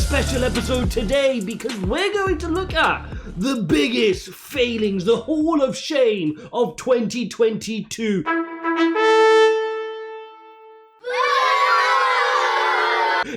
special episode today because we're going to look at the biggest failings, the Hall of Shame of 2022.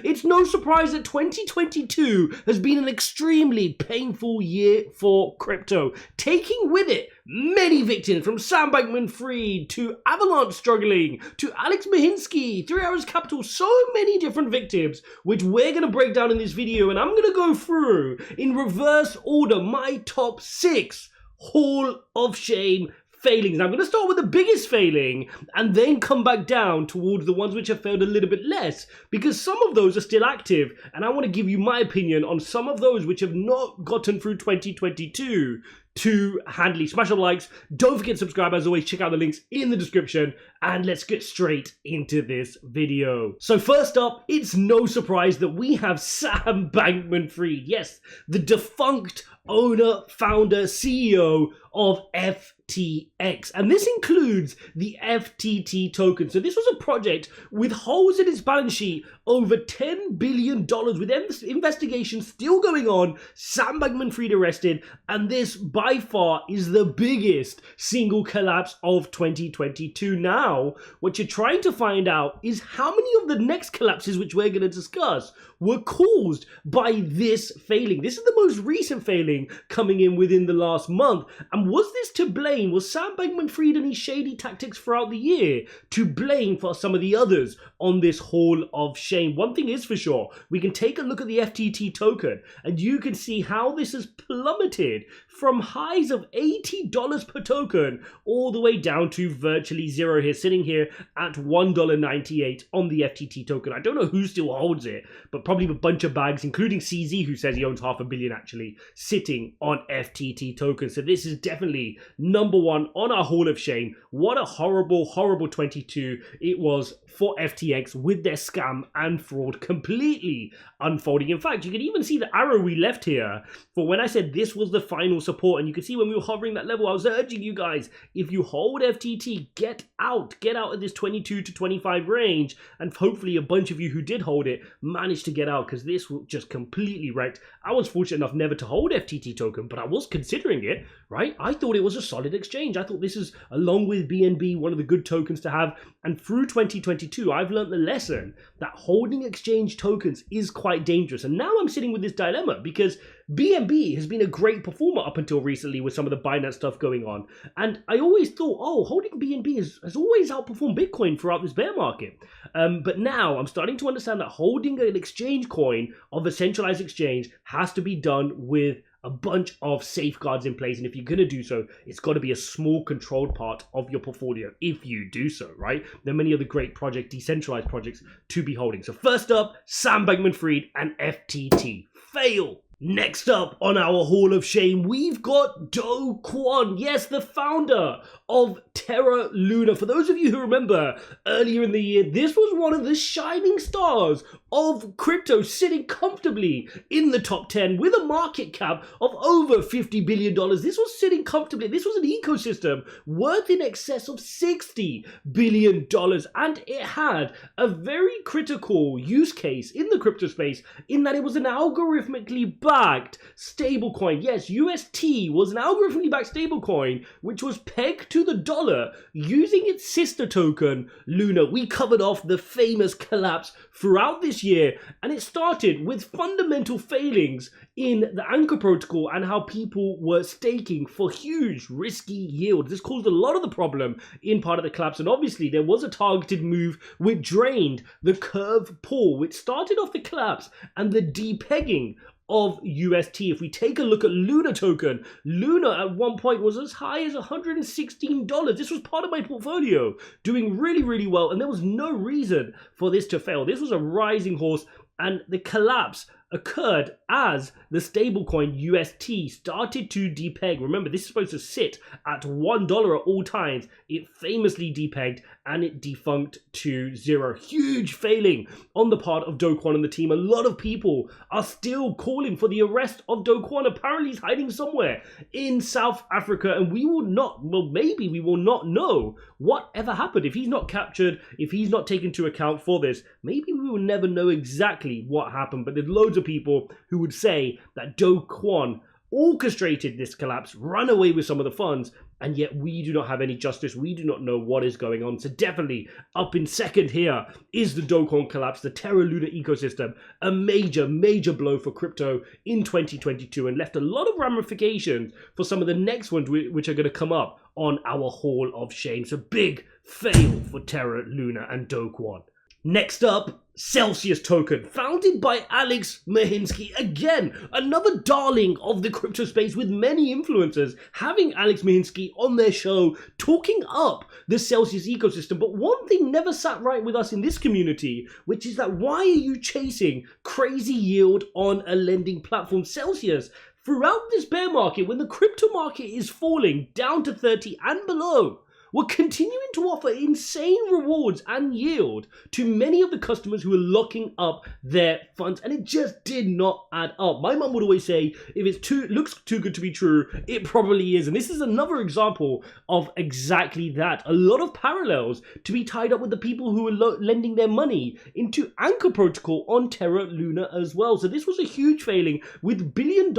It's no surprise that 2022 has been an extremely painful year for crypto, taking with it many victims from Sam Bankman-Fried to Avalanche struggling to Alex Mahinsky, 3 Hours Capital, so many different victims, which we're going to break down in this video, and I'm going to go through in reverse order my top 6 Hall of Shame failings. Now I'm going to start with the biggest failing and then come back down towards the ones which have failed a little bit less, because some of those are still active and I want to give you my opinion on some of those which have not gotten through 2022 too handily. Smash all the likes, don't forget to subscribe. As always, check out the links in the description and let's get straight into this video. So first up, it's no surprise that we have Sam Bankman-Fried, yes, the defunct owner, founder, CEO of FTX, and this includes the FTT token. So this was a project with holes in its balance sheet, over $10 billion, with investigations still going on, Sam Bankman-Fried arrested, and this by far is the biggest single collapse of 2022. Now, what you're trying to find out is how many of the next collapses, which we're going to discuss, were caused by this failing. This is the most recent failing coming in within the last month. And was this to blame? Was Sam Bankman-Fried and his shady tactics throughout the year to blame for some of the others on this Hall of Shame? One thing is for sure, we can take a look at the FTT token and you can see how this has plummeted from highs of $80 per token all the way down to virtually zero here, sitting here at $1.98 on the FTT token. I don't know who still holds it, but probably a bunch of bags, including CZ, who says he owns $500 million actually, sitting on FTT tokens. So this is definitely number one on our Hall of Shame. What a horrible, horrible 22 it was for FTX with their scam and fraud completely unfolding. In fact, you can even see the arrow we left here for when I said this was the final support, and you can see when we were hovering that level, I was urging you guys, if you hold FTT, get out of this 22 to 25 range, and hopefully a bunch of you who did hold it managed to get out, because this was just completely wrecked. I was fortunate enough never to hold FTT token, but I was considering it, right? I thought it was a solid exchange. I thought this is, along with BNB, one of the good tokens to have, and through 2022, I've learned the lesson that holding exchange tokens is quite dangerous, and now I'm sitting with this dilemma, because BNB has been a great performer up until recently with some of the Binance stuff going on. And I always thought, oh, holding BNB has always outperformed Bitcoin throughout this bear market. But now I'm starting to understand that holding an exchange coin of a centralized exchange has to be done with a bunch of safeguards in place. And if you're going to do so, it's got to be a small controlled part of your portfolio if you do so, right? There are many other great decentralized projects to be holding. So first up, Sam Bankman-Fried and FTT. Fail. Next up on our Hall of Shame, we've got Do Kwon, yes, the founder of Terra Luna. For those of you who remember, earlier in the year, this was one of the shining stars of crypto, sitting comfortably in the top 10 with a market cap of over $50 billion. This was sitting comfortably. This was an ecosystem worth in excess of $60 billion, and it had a very critical use case in the crypto space in that it was an algorithmically backed stablecoin. Yes, UST was an algorithmically backed stablecoin which was pegged to the dollar using its sister token, Luna. We covered off the famous collapse throughout this year, and it started with fundamental failings in the Anchor protocol and how people were staking for huge risky yields. This caused a lot of the problem in part of the collapse, and obviously there was a targeted move which drained the curve pool, which started off the collapse and the depegging of UST. If we take a look at Luna token, Luna at one point was as high as $116. This was part of my portfolio, doing really, really well, and there was no reason for this to fail. This was a rising horse, and the collapse occurred as the stablecoin UST started to depeg. Remember, this is supposed to sit at $1 at all times. It famously depegged and it defunct to zero. Huge failing on the part of Do Kwon and the team. A lot of people are still calling for the arrest of Do Kwon. Apparently he's hiding somewhere in South Africa, and we will not, well, maybe we will not know whatever happened. If he's not captured, if he's not taken into account for this, maybe we will never know exactly what happened. But there's loads of people who would say that Do Kwon orchestrated this collapse, run away with some of the funds, and yet we do not have any justice. We do not know what is going on. So definitely up in second here is the Do Kwon collapse, the Terra Luna ecosystem, a major, major blow for crypto in 2022, and left a lot of ramifications for some of the next ones which are going to come up on our Hall of Shame. So big fail for Terra Luna and Do Kwon. Next up, Celsius token, founded by Alex Mahinsky. Again, another darling of the crypto space with many influencers having Alex Mahinsky on their show talking up the Celsius ecosystem. But one thing never sat right with us in this community, which is that why are you chasing crazy yield on a lending platform? Celsius, throughout this bear market, when the crypto market is falling down to 30 and below, we're continuing to offer insane rewards and yield to many of the customers who are locking up their funds, and it just did not add up. My mum would always say, if it looks too good to be true, it probably is. And this is another example of exactly that. A lot of parallels to be tied up with the people who are lending their money into Anchor Protocol on Terra Luna as well. So this was a huge failing with billions of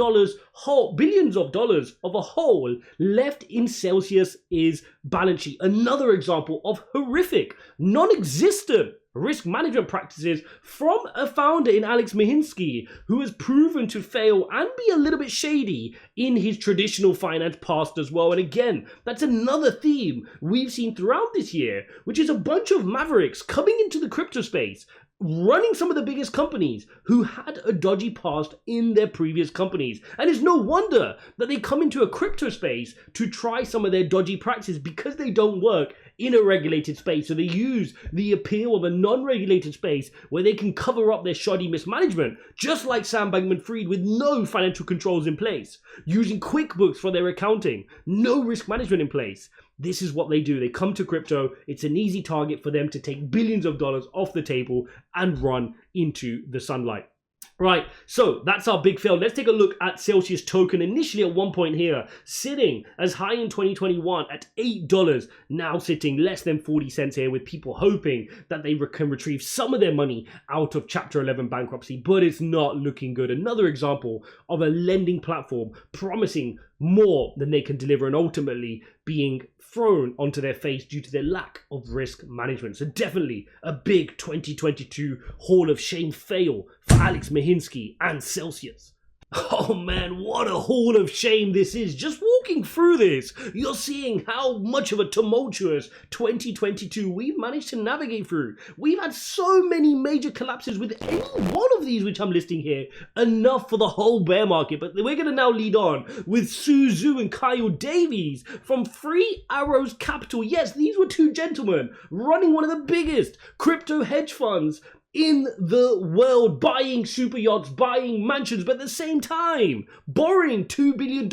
dollars of a hole left in Celsius's balance sheet. Another example of horrific, non-existent risk management practices from a founder in Alex Mahinsky, who has proven to fail and be a little bit shady in his traditional finance past as well. And again, that's another theme we've seen throughout this year, which is a bunch of mavericks coming into the crypto space, running some of the biggest companies who had a dodgy past in their previous companies. And it's no wonder that they come into a crypto space to try some of their dodgy practices, because they don't work in a regulated space. So they use the appeal of a non-regulated space where they can cover up their shoddy mismanagement, just like Sam Bankman-Fried, with no financial controls in place, using QuickBooks for their accounting, no risk management in place. This is what they do. They come to crypto. It's an easy target for them to take billions of dollars off the table and run into the sunlight. Right, so that's our big fail. Let's take a look at Celsius token. Initially at one point here, sitting as high in 2021 at $8, now sitting less than 40 cents here, with people hoping that they can retrieve some of their money out of Chapter 11 bankruptcy, but it's not looking good. Another example of a lending platform promising more than they can deliver and ultimately being thrown onto their face due to their lack of risk management. So definitely a big 2022 Hall of Shame fail for Alex Mahinsky and Celsius. Oh man, what a Hall of Shame this is. Just walking through this, you're seeing how much of a tumultuous 2022 we've managed to navigate through. We've had so many major collapses with any one of these which I'm listing here, enough for the whole bear market. But we're going to now lead on with Suzu and Kyle Davies from Three Arrows Capital. Yes, these were two gentlemen running one of the biggest crypto hedge funds in the world, buying super yachts, buying mansions, but at the same time borrowing $2 billion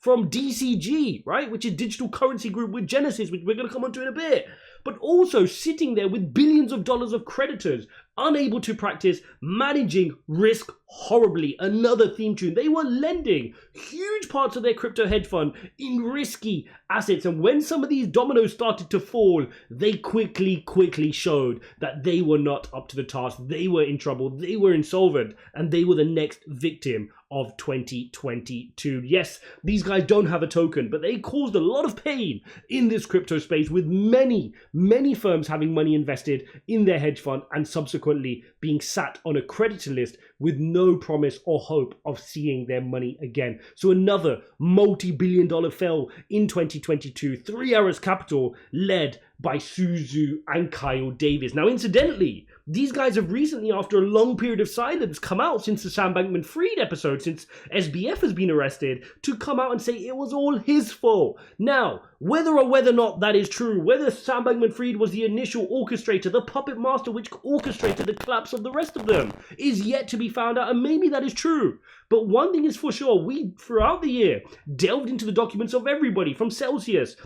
from DCG, right, which is Digital Currency Group with Genesis, which we're going to come on to in a bit, but also sitting there with billions of dollars of creditors, unable to practice managing risk horribly. Another theme tune. They were lending huge parts of their crypto hedge fund in risky assets, and when some of these dominoes started to fall, they quickly showed that they were not up to the task. They were in trouble, they were insolvent, and they were the next victim of 2022. Yes, these guys don't have a token, but they caused a lot of pain in this crypto space, with many firms having money invested in their hedge fund and subsequently being sat on a creditor list with no promise or hope of seeing their money again. So another multi-billion-dollar fail in 2022. Three Arrows Capital, led by Suzu and Kyle Davies. Now, incidentally, these guys have recently, after a long period of silence, come out since the Sam Bankman-Fried episode, since SBF has been arrested, to come out and say it was all his fault. Now, whether or not that is true, whether Sam Bankman-Fried was the initial orchestrator, the puppet master which orchestrated the collapse of the rest of them, is yet to be found out, and maybe that is true. But one thing is for sure, we, throughout the year, delved into the documents of everybody from Celsius,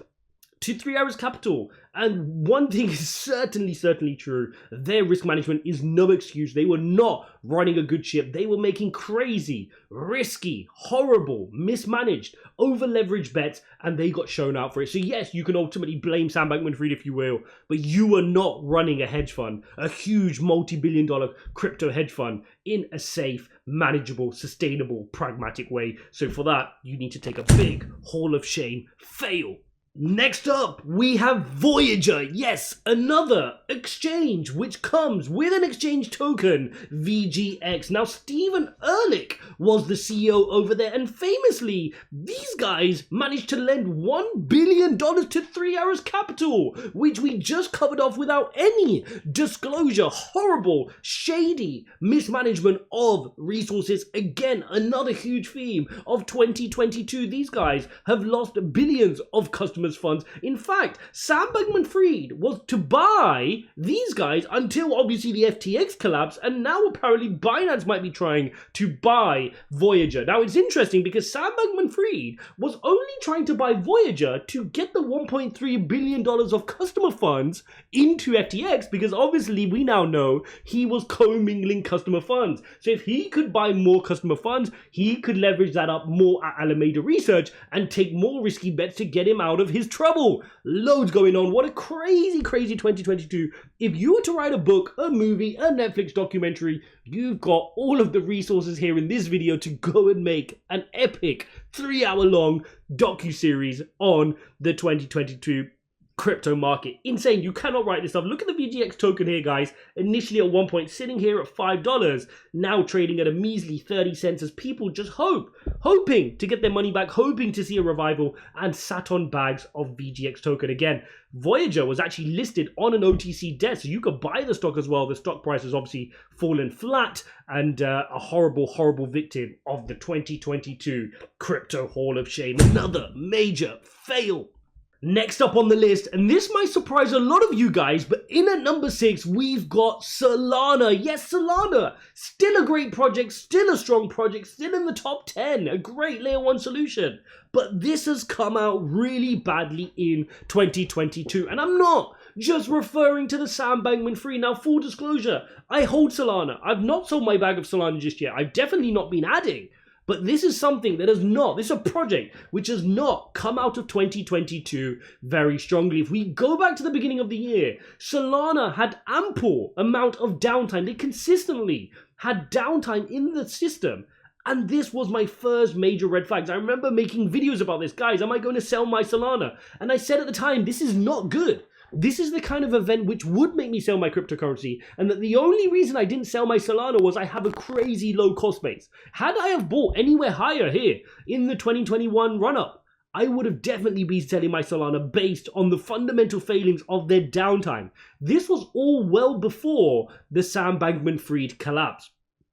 to 3 Arrows Capital. And one thing is certainly true. Their risk management is no excuse. They were not running a good ship. They were making crazy, risky, horrible, mismanaged, over-leveraged bets, and they got shown out for it. So yes, you can ultimately blame Sam Bankman-Fried if you will, but you are not running a hedge fund, a huge multi-billion-dollar crypto hedge fund, in a safe, manageable, sustainable, pragmatic way. So for that, you need to take a big Hall of Shame fail. Next up, we have Voyager. Yes, another exchange which comes with an exchange token, VGX. Now, Stephen Ehrlich was the CEO over there, and famously, these guys managed to lend $1 billion to 3 Arrows Capital, which we just covered off without any disclosure. Horrible, shady mismanagement of resources. Again, another huge theme of 2022. These guys have lost billions of customers' funds. In fact, Sam Bankman-Fried was to buy these guys until obviously the FTX collapse, and now apparently Binance might be trying to buy Voyager. Now it's interesting because Sam Bankman-Fried was only trying to buy Voyager to get the $1.3 billion of customer funds into FTX, because obviously we now know he was commingling customer funds. So if he could buy more customer funds, he could leverage that up more at Alameda Research and take more risky bets to get him out of his trouble. Loads going on. What a crazy 2022. If you were to write a book, a movie, a Netflix documentary, you've got all of the resources here in this video to go and make an epic 3-hour-long docu-series on the 2022 crypto market. Insane. You cannot write this up. Look at the VGX token here, guys. Initially at one point sitting here at $5, now trading at a measly 30 cents as people just hoping to get their money back, hoping to see a revival, and sat on bags of VGX token. Again, Voyager was actually listed on an OTC desk, so you could buy the stock as well. The stock price has obviously fallen flat, and a horrible victim of the 2022 crypto Hall of Shame. Another major fail. Next up on the list, and this might surprise a lot of you guys, but in at number 6, we've got Solana. Yes, Solana. Still a great project, still a strong project, still in the top 10. A great layer 1 solution. But this has come out really badly in 2022. And I'm not just referring to the Sam Bankman-Fried. Now, full disclosure, I hold Solana. I've not sold my bag of Solana just yet. I've definitely not been adding. But this is something that this is a project which has not come out of 2022 very strongly. If we go back to the beginning of the year, Solana had ample amount of downtime. They consistently had downtime in the system. And this was my first major red flags. I remember making videos about this. Guys, am I going to sell my Solana? And I said at the time, this is not good. This is the kind of event which would make me sell my cryptocurrency, and that the only reason I didn't sell my Solana was I have a crazy low cost base. Had I have bought anywhere higher here in the 2021 run-up, I would have definitely been selling my Solana based on the fundamental failings of their downtime. This was all well before the Sam Bankman-Fried collapse.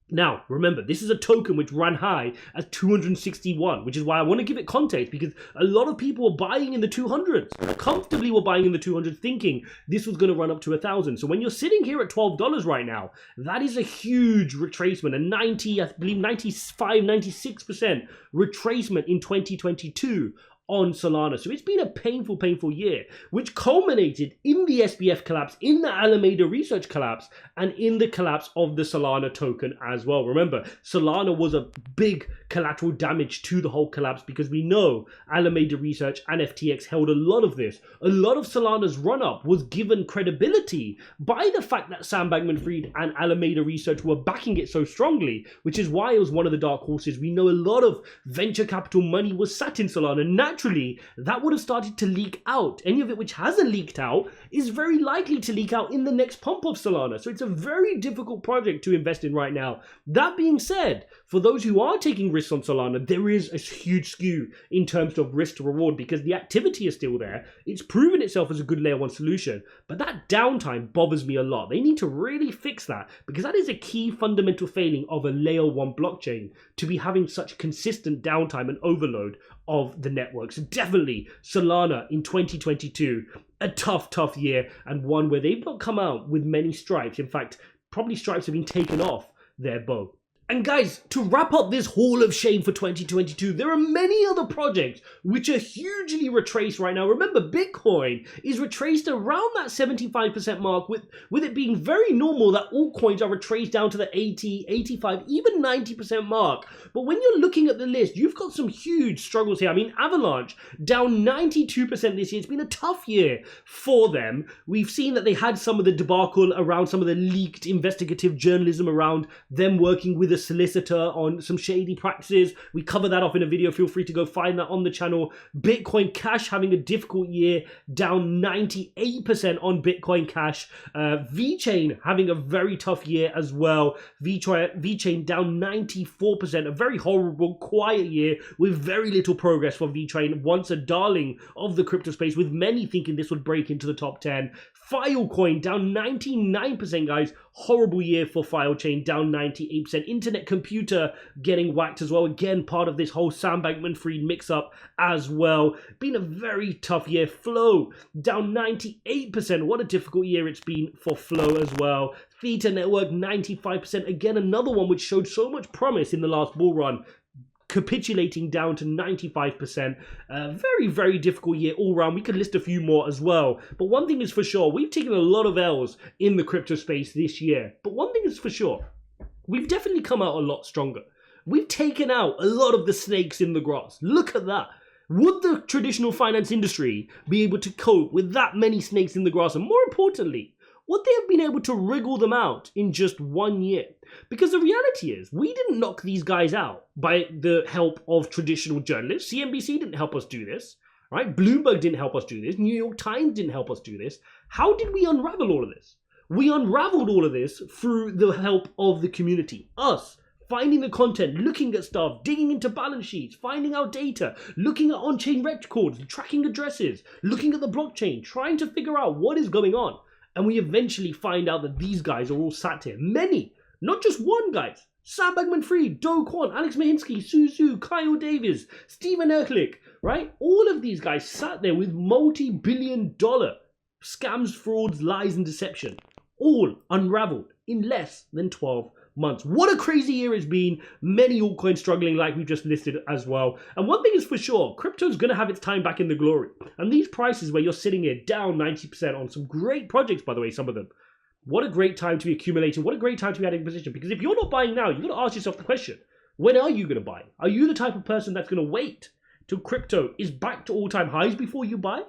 Now, remember, this is a token which ran high at 261, which is why I want to give it context, because a lot of people were buying in the 200s, comfortably were buying in the 200s, thinking this was going to run up to 1,000. So when you're sitting here at $12 right now, that is a huge retracement, I believe 95, 96% retracement in 2022 on Solana. So it's been a painful year, which culminated in the SBF collapse, in the Alameda Research collapse, and in the collapse of the Solana token as well. Remember, Solana was a big collateral damage to the whole collapse, because we know Alameda Research and FTX held a lot of this. A lot of Solana's run-up was given credibility by the fact that Sam Bankman-Fried and Alameda Research were backing it so strongly, which is why it was one of the dark horses. We know a lot of venture capital money was sat in Solana. Naturally, that would have started to leak out. Any of it which hasn't leaked out is very likely to leak out in the next pump of Solana. So it's a very difficult project to invest in right now. That being said, for those who are taking risks on Solana, there is a huge skew in terms of risk to reward, because the activity is still there. It's proven itself as a good layer 1 solution, but that downtime bothers me a lot. They need to really fix that, because that is a key fundamental failing of a layer 1 blockchain, to be having such consistent downtime and overload of the network. So definitely Solana in 2022, a tough year, and one where they've not come out with many stripes. In fact, probably stripes have been taken off their bow. And guys, to wrap up this Hall of Shame for 2022, there are many other projects which are hugely retraced right now. Remember, Bitcoin is retraced around that 75% mark, with it being very normal that altcoins are retraced down to the 80, 85, even 90% mark. But when you're looking at the list, you've got some huge struggles here. I mean, Avalanche down 92% this year. It's been a tough year for them. We've seen that they had some of the debacle around some of the leaked investigative journalism around them working with a solicitor on some shady practices. We cover that off in a video. Feel free to go find that on the channel. Bitcoin Cash having a difficult year, down 98% on Bitcoin Cash. VeChain having a very tough year as well. VeChain down 94%, a very horrible, quiet year with very little progress for VeChain, once a darling of the crypto space, with many thinking this would break into the top 10. Filecoin down 99%, guys. Horrible year for Filechain, down 98%. Internet Computer getting whacked as well. Again, part of this whole Sam Bankman-Fried mix-up as well. Been a very tough year. Flow down 98%. What a difficult year it's been for Flow as well. Theta Network 95%. Again, another one which showed so much promise in the last bull run, capitulating down to 95%. Very, very difficult year all round. We could list a few more as well. But one thing is for sure, we've taken a lot of L's in the crypto space this year. But one thing is for sure, we've definitely come out a lot stronger. We've taken out a lot of the snakes in the grass. Look at that. Would the traditional finance industry be able to cope with that many snakes in the grass? And more importantly, would they have been able to wriggle them out in just 1 year? Because the reality is, we didn't knock these guys out by the help of traditional journalists. CNBC didn't help us do this, right? Bloomberg didn't help us do this. New York Times didn't help us do this. How did we unravel all of this? We unraveled all of this through the help of the community. Us, finding the content, looking at stuff, digging into balance sheets, finding out data, looking at on-chain records, tracking addresses, looking at the blockchain, trying to figure out what is going on. And we eventually find out that these guys are all sat here. Many, not just one, guys. Sam Bankman-Fried, Do Kwon, Alex Mahinsky, Su Zhu, Kyle Davis, Stephen Erklich, right? All of these guys sat there with multi-billion-dollar scams, frauds, lies, and deception. All unraveled in less than 12 months. What a crazy year it's been. Many altcoins struggling, like we've just listed as well. And one thing is for sure, crypto's going to have its time back in the glory. And these prices where you're sitting here down 90% on some great projects, by the way, some of them. What a great time to be accumulating. What a great time to be adding position. Because if you're not buying now, you've got to ask yourself the question, when are you going to buy? Are you the type of person that's going to wait till crypto is back to all-time highs before you buy?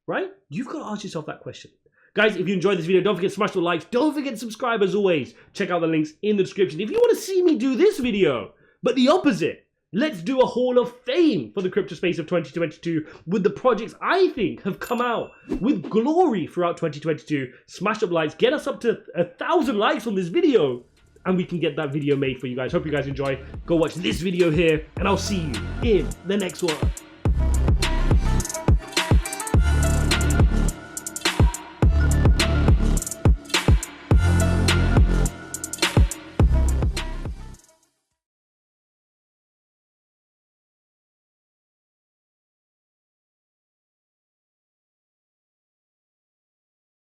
Right? You've got to ask yourself that question. Guys, if you enjoyed this video, don't forget to smash the likes. Don't forget to subscribe as always. Check out the links in the description. If you want to see me do this video, but the opposite, let's do a Hall of Fame for the crypto space of 2022 with the projects I think have come out with glory throughout 2022. Smash up likes. Get us up to 1,000 likes on this video, and we can get that video made for you guys. Hope you guys enjoy. Go watch this video here, and I'll see you in the next one.